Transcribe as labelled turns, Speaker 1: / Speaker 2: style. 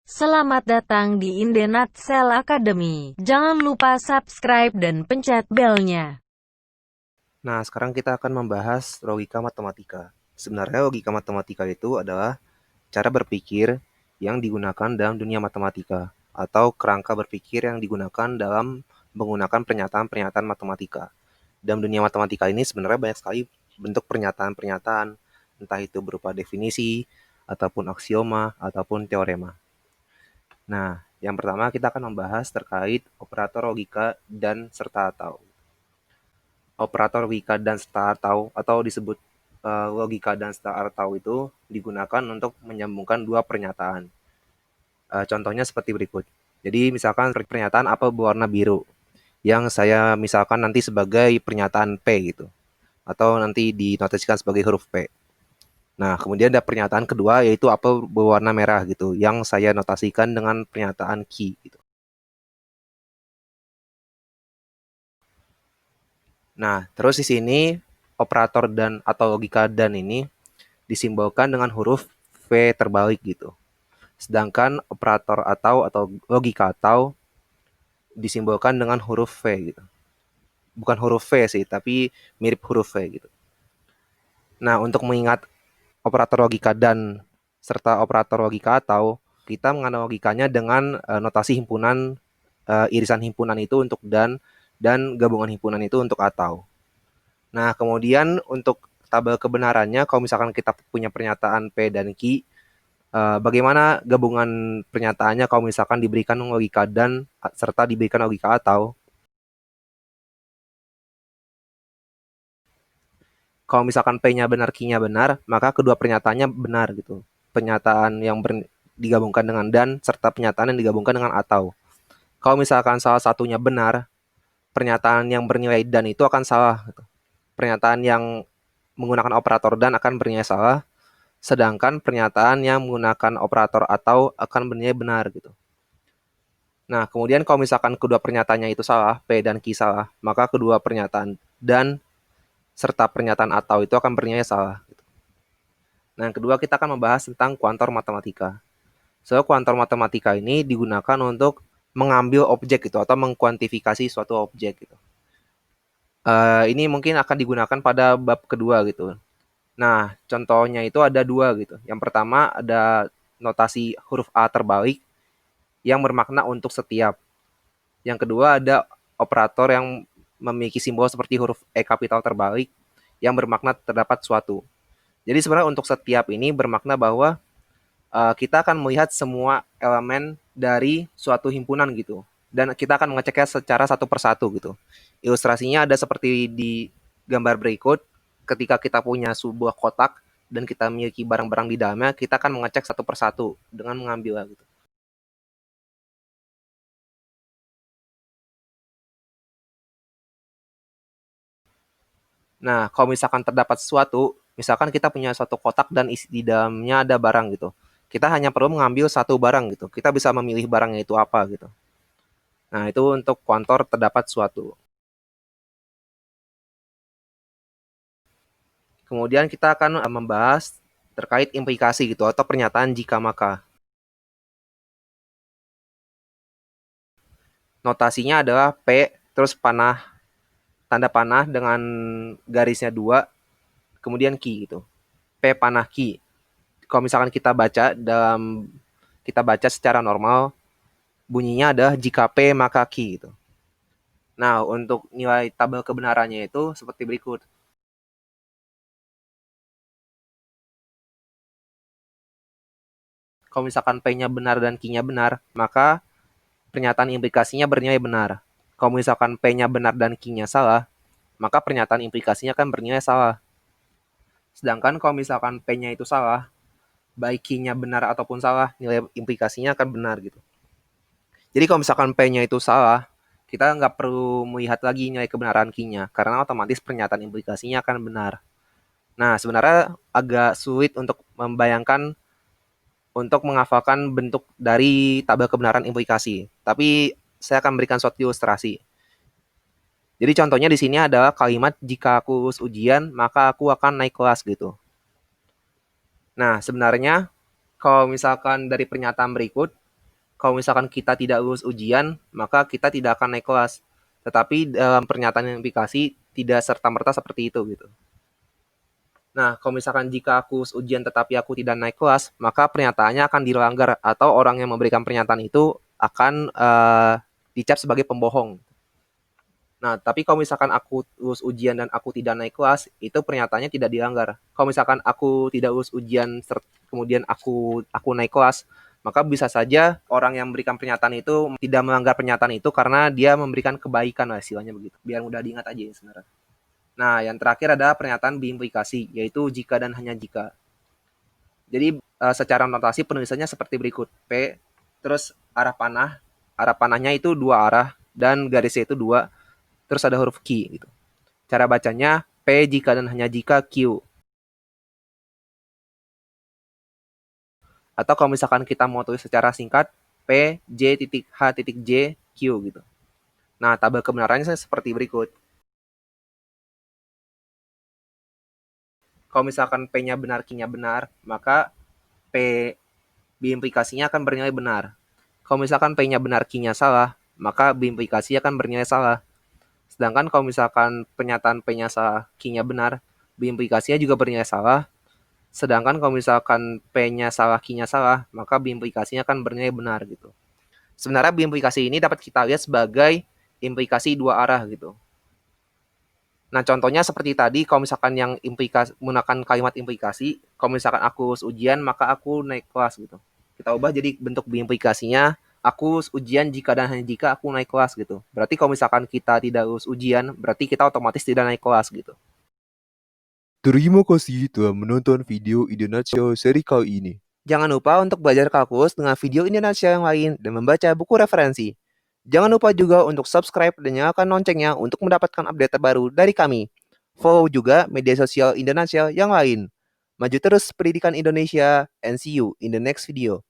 Speaker 1: Selamat datang di Indenatsel Academy. Jangan lupa subscribe dan pencet belnya.
Speaker 2: Nah, sekarang kita akan membahas logika matematika. Sebenarnya logika matematika itu adalah cara berpikir yang digunakan dalam dunia matematika, atau kerangka berpikir yang digunakan dalam menggunakan pernyataan-pernyataan matematika. Dalam dunia matematika ini sebenarnya banyak sekali bentuk pernyataan-pernyataan, entah itu berupa definisi, ataupun aksioma, ataupun teorema. Nah, yang pertama kita akan membahas terkait operator logika dan serta atau. Operator logika dan serta atau disebut logika dan serta atau itu digunakan untuk menyambungkan dua pernyataan. Contohnya seperti berikut. Jadi misalkan pernyataan apel berwarna biru yang saya misalkan nanti sebagai pernyataan P gitu, atau nanti dinotasikan sebagai huruf P. Nah, kemudian ada pernyataan kedua yaitu apel berwarna merah gitu, yang saya notasikan dengan pernyataan Q gitu. Nah, terus di sini operator dan atau logika dan ini disimbolkan dengan huruf V terbalik gitu. Sedangkan operator atau logika atau disimbolkan dengan huruf V gitu. Bukan huruf V sih, tapi mirip huruf V gitu. Nah, untuk mengingat operator logika dan serta operator logika atau, kita menganalogikannya dengan notasi himpunan, irisan himpunan itu untuk dan gabungan himpunan itu untuk atau. Nah, kemudian untuk tabel kebenarannya, kalau misalkan kita punya pernyataan P dan Q, bagaimana gabungan pernyataannya kalau misalkan diberikan logika dan serta diberikan logika atau. Kalau misalkan P-nya benar, Q-nya benar, maka kedua pernyataannya benar gitu. Pernyataan yang digabungkan dengan dan serta pernyataan yang digabungkan dengan atau. Kalau misalkan salah satunya benar, pernyataan yang bernilai dan itu akan salah gitu. Pernyataan yang menggunakan operator dan akan bernilai salah, sedangkan pernyataan yang menggunakan operator atau akan bernilai benar gitu. Nah, kemudian kalau misalkan kedua pernyataannya itu salah, P dan Q salah, maka kedua pernyataan dan serta pernyataan atau itu akan bernilai salah. Nah, yang kedua kita akan membahas tentang kuantor matematika. So, kuantor matematika ini digunakan untuk mengambil objek gitu atau mengkuantifikasi suatu objek gitu. Ini mungkin akan digunakan pada bab kedua gitu. Nah, contohnya itu ada dua gitu. Yang pertama ada notasi huruf A terbalik yang bermakna untuk setiap. Yang kedua ada operator yang memiliki simbol seperti huruf E kapital terbalik yang bermakna terdapat suatu. Jadi sebenarnya untuk setiap ini bermakna bahwa kita akan melihat semua elemen dari suatu himpunan gitu. Dan kita akan mengeceknya secara satu persatu gitu. Ilustrasinya ada seperti di gambar berikut. Ketika kita punya sebuah kotak dan kita memiliki barang-barang di dalamnya, kita akan mengecek satu persatu dengan mengambilnya gitu. Nah, kalau misalkan terdapat sesuatu, misalkan kita punya suatu kotak dan isi di dalamnya ada barang gitu. Kita hanya perlu mengambil satu barang gitu. Kita bisa memilih barangnya itu apa gitu. Nah, itu untuk kuantor terdapat suatu. Kemudian kita akan membahas terkait implikasi gitu atau pernyataan jika maka. Notasinya adalah P terus panah, tanda panah dengan garisnya 2, kemudian Q gitu. P panah Q. Kalau misalkan kita baca secara normal, bunyinya adalah jika P maka Q gitu. Nah, untuk nilai tabel kebenarannya itu seperti berikut. Kalau misalkan P-nya benar dan Q-nya benar, maka pernyataan implikasinya bernilai benar. Kalau misalkan P-nya benar dan Q-nya salah, maka pernyataan implikasinya kan bernilai salah. Sedangkan kalau misalkan P-nya itu salah, baik Q-nya benar ataupun salah, nilai implikasinya akan benar gitu. Jadi kalau misalkan P-nya itu salah, kita nggak perlu melihat lagi nilai kebenaran Q-nya, karena otomatis pernyataan implikasinya akan benar. Nah, sebenarnya agak sulit untuk membayangkan, untuk menghafalkan bentuk dari tabel kebenaran implikasi. Tapi saya akan berikan suatu ilustrasi. Jadi contohnya di sini adalah kalimat jika aku lulus ujian, maka aku akan naik kelas gitu. Nah, sebenarnya kalau misalkan dari pernyataan berikut, Kalau misalkan kita tidak lulus ujian, maka kita tidak akan naik kelas. Tetapi dalam pernyataan yang implikasi tidak serta-merta seperti itu gitu. Nah, kalau misalkan jika aku lulus ujian tetapi aku tidak naik kelas, maka pernyataannya akan dilanggar atau orang yang memberikan pernyataan itu akan dicap sebagai pembohong. Nah, tapi kalau misalkan aku lulus ujian dan aku tidak naik kelas, itu pernyataannya tidak dilanggar. Kalau misalkan aku tidak lulus ujian, kemudian aku naik kelas, maka bisa saja orang yang memberikan pernyataan itu tidak melanggar pernyataan itu karena dia memberikan kebaikan lah istilahnya begitu. Biar mudah diingat aja ya sebenarnya. Nah, yang terakhir adalah pernyataan biimplikasi, yaitu jika dan hanya jika. Jadi secara notasi penulisannya seperti berikut. P, terus arah panahnya itu dua arah, dan garisnya itu dua, terus ada huruf Q gitu. Cara bacanya P jika dan hanya jika Q. Atau kalau misalkan kita mau tulis secara singkat, P, J, titik, H, titik, J, Q gitu. Nah, tabel kebenarannya seperti berikut. Kalau misalkan P-nya benar, Q-nya benar, maka P biimplikasinya akan bernilai benar. Kalau misalkan P-nya benar, Q-nya salah, maka biimplikasi akan bernilai salah. Sedangkan kalau misalkan pernyataan P-nya salah, Q-nya benar, biimplikasinya juga bernilai salah. Sedangkan kalau misalkan P-nya salah, Q-nya salah, maka biimplikasinya akan bernilai benar gitu. Sebenarnya biimplikasi ini dapat kita lihat sebagai implikasi dua arah gitu. Nah, contohnya seperti tadi, kalau misalkan yang implikasi menggunakan kalimat implikasi, kalau misalkan aku ujian, maka aku naik kelas gitu. Kita ubah jadi bentuk biimplikasinya, aku ujian jika dan hanya jika aku naik kelas gitu. Berarti kalau misalkan kita tidak lulus ujian, berarti kita otomatis tidak naik kelas gitu.
Speaker 3: Terima kasih telah menonton video Indonesia seri kali ini.
Speaker 2: Jangan lupa untuk belajar kalkulus dengan video Indonesia yang lain dan membaca buku referensi. Jangan lupa juga untuk subscribe dan nyalakan loncengnya untuk mendapatkan update terbaru dari kami. Follow juga media sosial Indonesia yang lain. Maju terus pendidikan Indonesia, and see you in the next video.